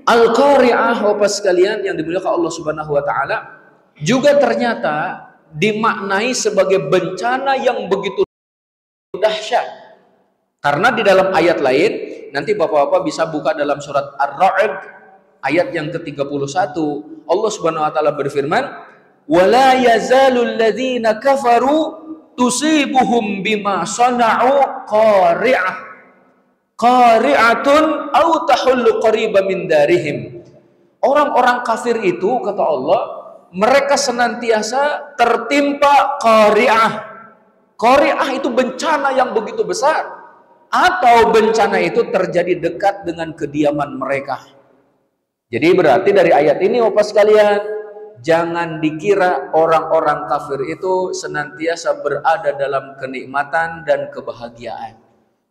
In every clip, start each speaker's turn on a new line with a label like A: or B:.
A: Al-Qari'ah, Bapak sekalian yang dimuliakan Allah Subhanahu wa taala, juga ternyata dimaknai sebagai bencana yang begitu dahsyat. Karena di dalam ayat lain, nanti Bapak-bapak bisa buka dalam surat Ar-Ra'd ayat yang ke-31, Allah Subhanahu wa taala berfirman, "Wala yazalul ladzina kafaru tusibuhum bima sana'u qari'atun aw tahullu qariban min darihim." Orang-orang kafir itu, kata Allah, mereka senantiasa tertimpa qari'ah. Qari'ah itu bencana yang begitu besar, atau bencana itu terjadi dekat dengan kediaman mereka. Jadi berarti dari ayat ini Bapak sekalian, jangan dikira orang-orang kafir itu senantiasa berada dalam kenikmatan dan kebahagiaan.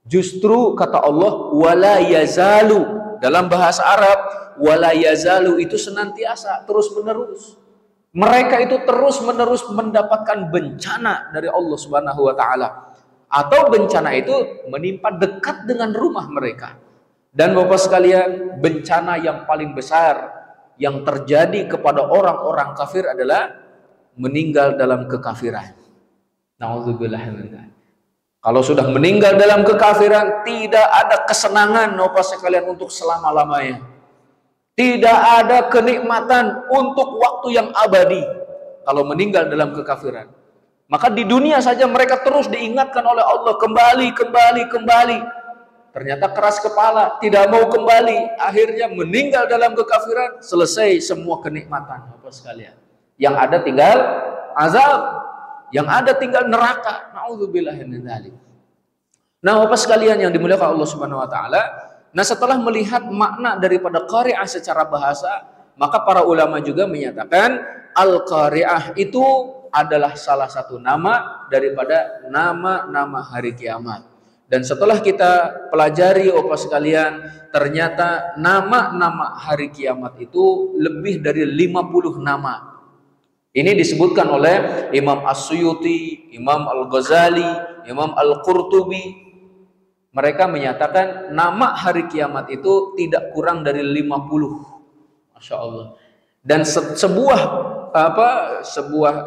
A: Justru kata Allah, wala yazalu, dalam bahasa Arab, wala yazalu itu senantiasa, terus menerus. Mereka itu terus menerus mendapatkan bencana dari Allah Subhanahu wa taala, atau bencana itu menimpa dekat dengan rumah mereka. Dan Bapak sekalian, bencana yang paling besar yang terjadi kepada orang-orang kafir adalah meninggal dalam kekafiran. Nauzubillah min dzalik. Kalau sudah meninggal dalam kekafiran, tidak ada kesenangan Bapak sekalian untuk selama-lamanya. Tidak ada kenikmatan untuk waktu yang abadi kalau meninggal dalam kekafiran. Maka di dunia saja mereka terus diingatkan oleh Allah, kembali. Ternyata keras kepala, tidak mau kembali. Akhirnya meninggal dalam kekafiran, selesai semua kenikmatan Bapak sekalian. Yang ada tinggal azab, yang ada tinggal neraka. Nauzubillahi min dzalik. Nah, Bapak sekalian yang dimuliakan Allah Subhanahu wa taala, nah setelah melihat makna daripada qari'ah secara bahasa, maka para ulama juga menyatakan al-qari'ah itu adalah salah satu nama daripada nama-nama hari kiamat. Dan setelah kita pelajari Bapak sekalian, ternyata nama-nama hari kiamat itu lebih dari 50 nama. Ini disebutkan oleh Imam As-Suyuti, Imam Al-Ghazali, Imam Al-Qurtubi. Mereka menyatakan nama hari kiamat itu tidak kurang dari 50. Masya Allah. Dan sebuah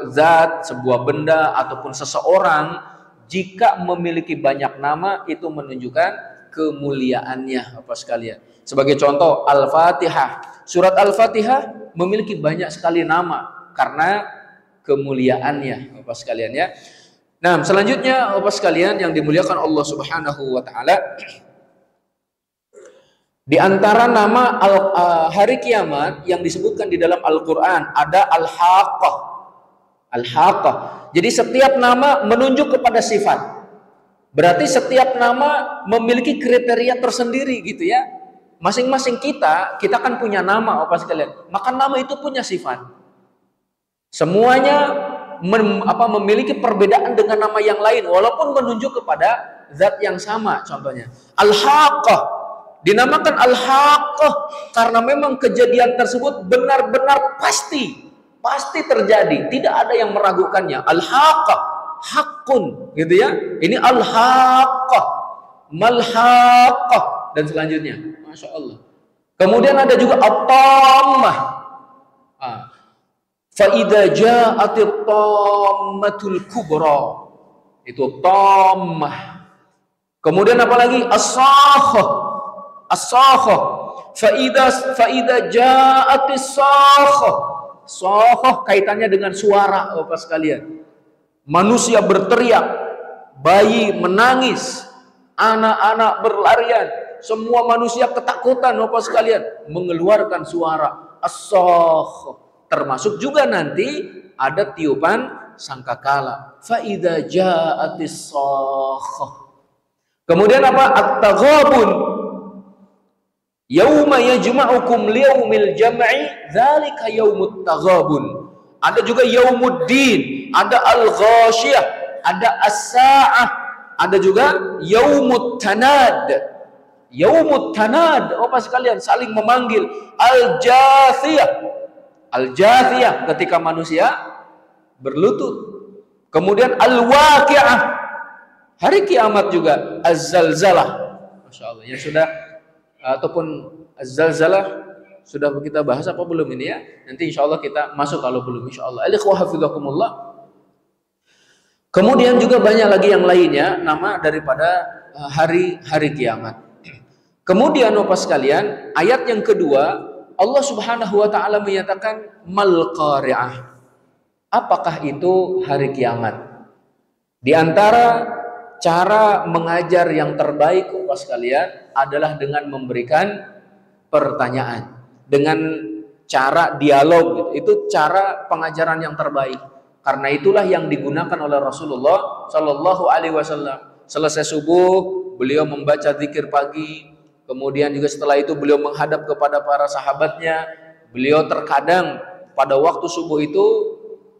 A: zat, sebuah benda ataupun seseorang jika memiliki banyak nama itu menunjukkan kemuliaannya Bapak sekalian. Sebagai contoh, Al-Fatihah. Surat Al-Fatihah memiliki banyak sekali nama karena kemuliaannya Bapak sekalian ya. Nah, selanjutnya Bapak sekalian yang dimuliakan Allah Subhanahu wa taala, di antara nama hari kiamat yang disebutkan di dalam Al-Qur'an ada Al-Haqqah. Al-Haqqah. Jadi setiap nama menunjuk kepada sifat. Berarti setiap nama memiliki kriteria tersendiri gitu ya. Masing-masing kita kan punya nama Bapak sekalian. Maka nama itu punya sifat. Semuanya memiliki perbedaan dengan nama yang lain walaupun menunjuk kepada zat yang sama. Contohnya Al-Haqqah dinamakan Al-Haqqah karena memang kejadian tersebut benar-benar pasti terjadi, tidak ada yang meragukannya. Al-Haqqah, hakun gitu ya. Ini Al-Haqqah, Mal-Haqqah dan selanjutnya. Masya Allah. Kemudian ada juga At-Tammah. Fa-idza ja'atit tammatul kubra. Itu Tammah. Kemudian apa lagi? As-Sakhah. As-Sakhah. Fa-idza ja'atis Sakhah. Sakhah kaitannya dengan suara Bapak sekalian. Manusia berteriak, bayi menangis, anak-anak berlarian, semua manusia ketakutan Bapak sekalian, mengeluarkan suara as-sakhah. Termasuk juga nanti ada tiupan sangkakala. Fa idza ja'atis sakhah. Kemudian apa? At-taghabun. Yauma yajma'ukum liyaumil jam'i, dzalika yaumut taghabun. Ada juga yaumuddin, ada al-ghasyiyah, ada as-sa'ah, ada juga yaumut tanad. Yaumut tanad, apa sekalian saling memanggil. Al-jathiyah. Al-jathiyah ketika manusia berlutut. Kemudian al-waqi'ah. Hari kiamat juga az-zalzalah. Masya Allah, yang sudah ataupun Az-Zalzalah sudah kita bahas apa belum ini ya? Nanti insya Allah kita masuk kalau belum insya Allah. Al-ikhwah hafizakumullah. Kemudian juga banyak lagi yang lainnya nama daripada hari kiamat. Kemudian Bapak sekalian, ayat yang kedua Allah Subhanahu wa taala menyatakan mal qari'ah. Apakah itu hari kiamat? Di antara cara mengajar yang terbaik Bapak sekalian adalah dengan memberikan pertanyaan, dengan cara dialog gitu. Itu cara pengajaran yang terbaik. Karena itulah yang digunakan oleh Rasulullah Shallallahu Alaihi Wasallam. Selesai subuh, beliau membaca zikir pagi. Kemudian juga setelah itu beliau menghadap kepada para sahabatnya. Beliau terkadang pada waktu subuh itu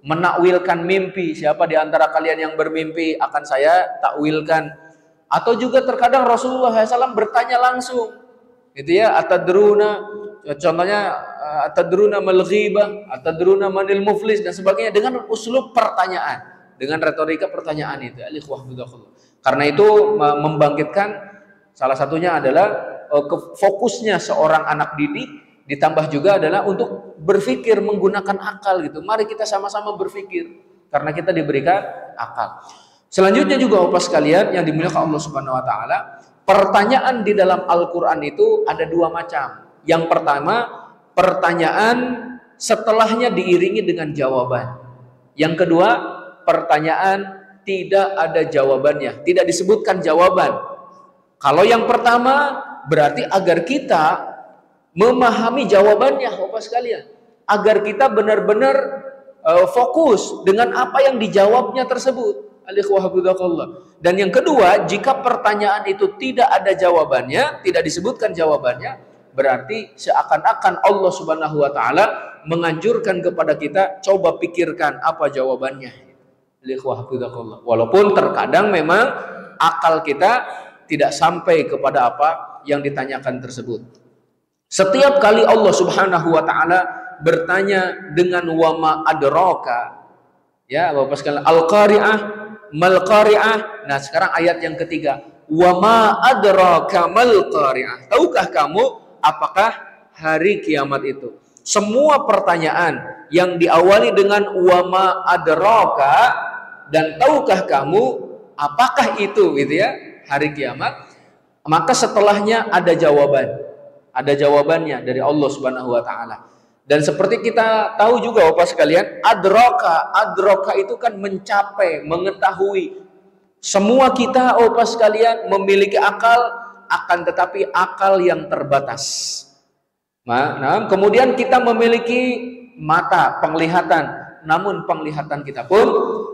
A: menakwilkan mimpi. Siapa di antara kalian yang bermimpi akan saya takwilkan. Atau juga terkadang Rasulullah SAW bertanya langsung, gitu ya. Atadruna, contohnya atadruna mal ghibah, atadruna manil muflis dan sebagainya dengan uslub pertanyaan, dengan retorika pertanyaan itu. Karena itu membangkitkan, salah satunya adalah fokusnya seorang anak didik, ditambah juga adalah untuk berpikir menggunakan akal gitu. Mari kita sama-sama berpikir karena kita diberikan akal. Selanjutnya juga Bapak sekalian yang dimuliakan Allah Subhanahu wa taala, pertanyaan di dalam Al-Qur'an itu ada dua macam. Yang pertama, pertanyaan setelahnya diiringi dengan jawaban. Yang kedua, pertanyaan tidak ada jawabannya, tidak disebutkan jawaban. Kalau yang pertama berarti agar kita memahami jawabannya Bapak sekalian, agar kita benar-benar fokus dengan apa yang dijawabnya tersebut. Dan yang kedua, jika pertanyaan itu tidak ada jawabannya, tidak disebutkan jawabannya, berarti seakan-akan Allah Subhanahu wa taala menganjurkan kepada kita coba pikirkan apa jawabannya. Walaupun terkadang memang akal kita tidak sampai kepada apa yang ditanyakan tersebut. Setiap kali Allah Subhanahu wa taala bertanya dengan wama adraka, ya Bapak sekalian, al-qari'ah, mal qari'ah. Nah, sekarang ayat yang ketiga, wama adraka mal qari'ah. Tahukah kamu apakah hari kiamat itu? Semua pertanyaan yang diawali dengan wama adraka dan tahukah kamu apakah itu gitu ya, hari kiamat, maka setelahnya ada jawaban. Ada jawabannya dari Allah Subhanahu wa taala. Dan seperti kita tahu juga Bapak sekalian, adraka itu kan mencapai, mengetahui. Semua kita Bapak sekalian memiliki akal, akan tetapi akal yang terbatas. Nah, kemudian kita memiliki mata, penglihatan, namun penglihatan kita pun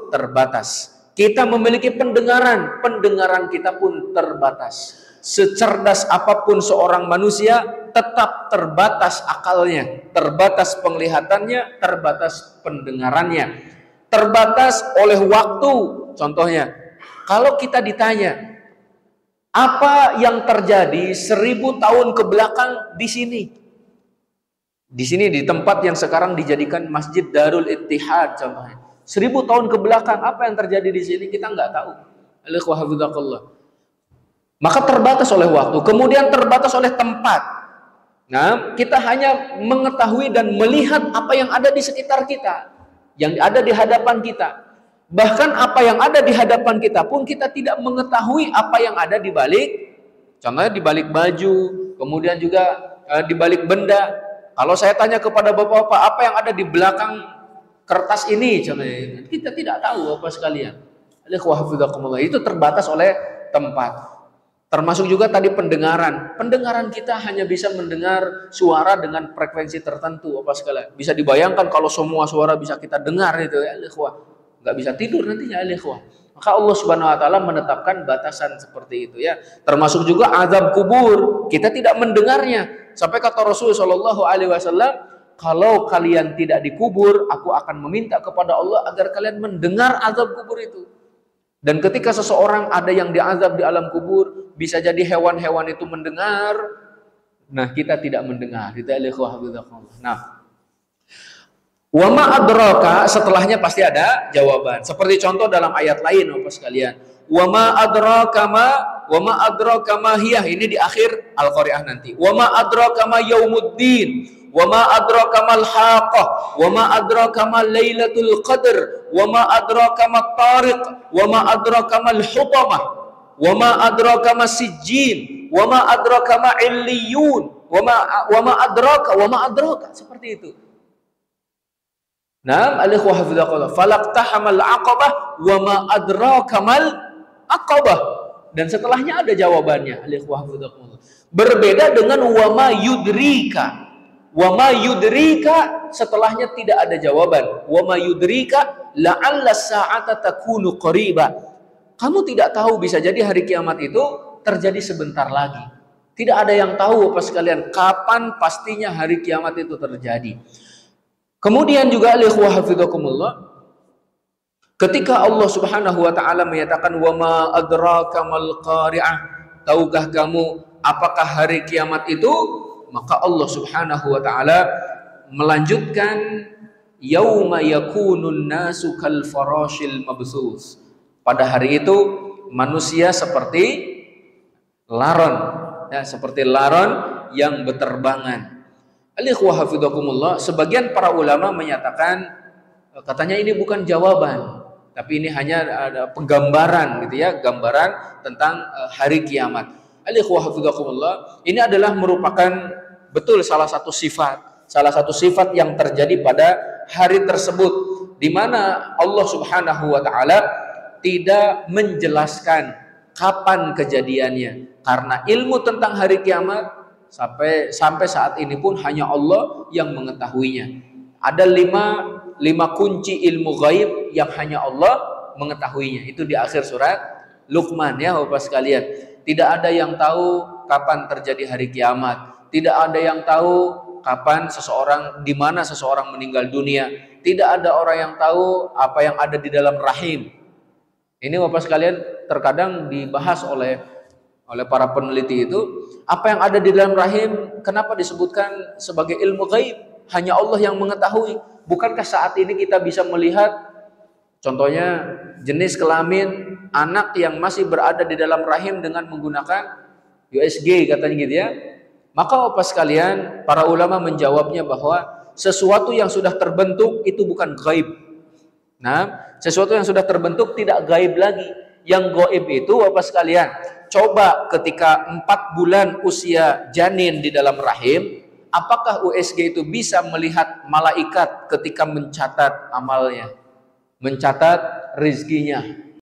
A: terbatas. Kita memiliki pendengaran, pendengaran kita pun terbatas. Secerdas apapun seorang manusia, tetap terbatas akalnya, terbatas penglihatannya, terbatas pendengarannya, terbatas oleh waktu. Contohnya, kalau kita ditanya, apa yang terjadi 1000 tahun ke belakang di sini? Di sini, di tempat yang sekarang dijadikan Masjid Darul Ittihad, contohnya. 1000 tahun ke belakang, apa yang terjadi di sini? Kita nggak tahu. Maka terbatas oleh waktu, kemudian terbatas oleh tempat. Nah, kita hanya mengetahui dan melihat apa yang ada di sekitar kita, yang ada di hadapan kita. Bahkan apa yang ada di hadapan kita pun kita tidak mengetahui apa yang ada di balik. Contohnya di balik baju, kemudian juga di balik benda. Kalau saya tanya kepada bapak-bapak, apa yang ada di belakang kertas ini, contohnya, kita tidak tahu Bapak sekalian. Itu terbatas oleh tempat. Termasuk juga tadi pendengaran. Pendengaran kita hanya bisa mendengar suara dengan frekuensi tertentu, Bapak sekalian. Bisa dibayangkan kalau semua suara bisa kita dengar itu ya, nggak bisa tidur nantinya, Maka Allah Subhanahu wa taala menetapkan batasan seperti itu ya. Termasuk juga azab kubur, kita tidak mendengarnya. Sampai kata Rasul sallallahu alaihi wasallam, kalau kalian tidak dikubur, aku akan meminta kepada Allah agar kalian mendengar azab kubur itu. Dan ketika seseorang ada yang diazab di alam kubur, bisa jadi hewan-hewan itu mendengar, nah kita tidak mendengar. Nah, wama adraka, setelahnya pasti ada jawaban. Seperti contoh dalam ayat lain Bapak sekalian, wama adraka ma Wa ma adraka ma hiyah, ini di akhir Al-Qari'ah nanti. Wa ma adraka ma yaumuddin. Wa ma adraka mal haqqah. Wa ma adraka ma lailatul qadr. Wa ma adraka ma tariq. Wa ma adraka mal hutamah. Wa ma adraka ma sijjin. Wa ma adraka ma illiyun. Wa ma adraka. Seperti itu. Naam, al-ikhwah hafidhakallah. Falaqtahamal aqabah wa ma adraka mal aqabah. Dan setelahnya ada jawabannya, al-ikhwah hafidhakallah. Berbeda dengan wa ma yudrika. Wa ma yudrika setelahnya tidak ada jawaban. Wa ma yudrika la'alla sa'ata takunu qariba. Kamu tidak tahu, bisa jadi hari kiamat itu terjadi sebentar lagi. Tidak ada yang tahu Bapak sekalian kapan pastinya hari kiamat itu terjadi. Kemudian juga al-ikhwah hafizakumullah, ketika Allah Subhanahu wa taala menyatakan wa ma adraka mal qari'ah, tahukah kamu apakah hari kiamat itu? Maka Allah Subhanahu wa taala melanjutkan yauma yakunun nasu kal farashil mabsus. Pada hari itu manusia seperti laron, ya, seperti laron yang berterbangan. Al-ikhwah hafizakumullah, sebagian para ulama menyatakan katanya ini bukan jawaban, tapi ini hanya ada penggambaran gitu ya, gambaran tentang hari kiamat. Al-ikhwah hafizakumullah, ini adalah merupakan betul salah satu sifat yang terjadi pada hari tersebut, di mana Allah Subhanahu wa taala tidak menjelaskan kapan kejadiannya, karena ilmu tentang hari kiamat sampai saat ini pun hanya Allah yang mengetahuinya. Ada lima kunci ilmu gaib yang hanya Allah mengetahuinya. Itu di akhir surat Luqman ya Bapak sekalian. Tidak ada yang tahu kapan terjadi hari kiamat. Tidak ada yang tahu kapan di mana seseorang meninggal dunia. Tidak ada orang yang tahu apa yang ada di dalam rahim. Ini Bapak sekalian terkadang dibahas oleh para peneliti itu, apa yang ada di dalam rahim kenapa disebutkan sebagai ilmu gaib? Hanya Allah yang mengetahui. Bukankah saat ini kita bisa melihat contohnya jenis kelamin anak yang masih berada di dalam rahim dengan menggunakan USG katanya gitu ya? Maka Bapak sekalian, para ulama menjawabnya bahwa sesuatu yang sudah terbentuk itu bukan gaib. Nah, sesuatu yang sudah terbentuk tidak gaib lagi. Yang gaib itu Bapak sekalian, coba ketika 4 bulan usia janin di dalam rahim, apakah USG itu bisa melihat malaikat ketika mencatat amalnya, mencatat rizkinya?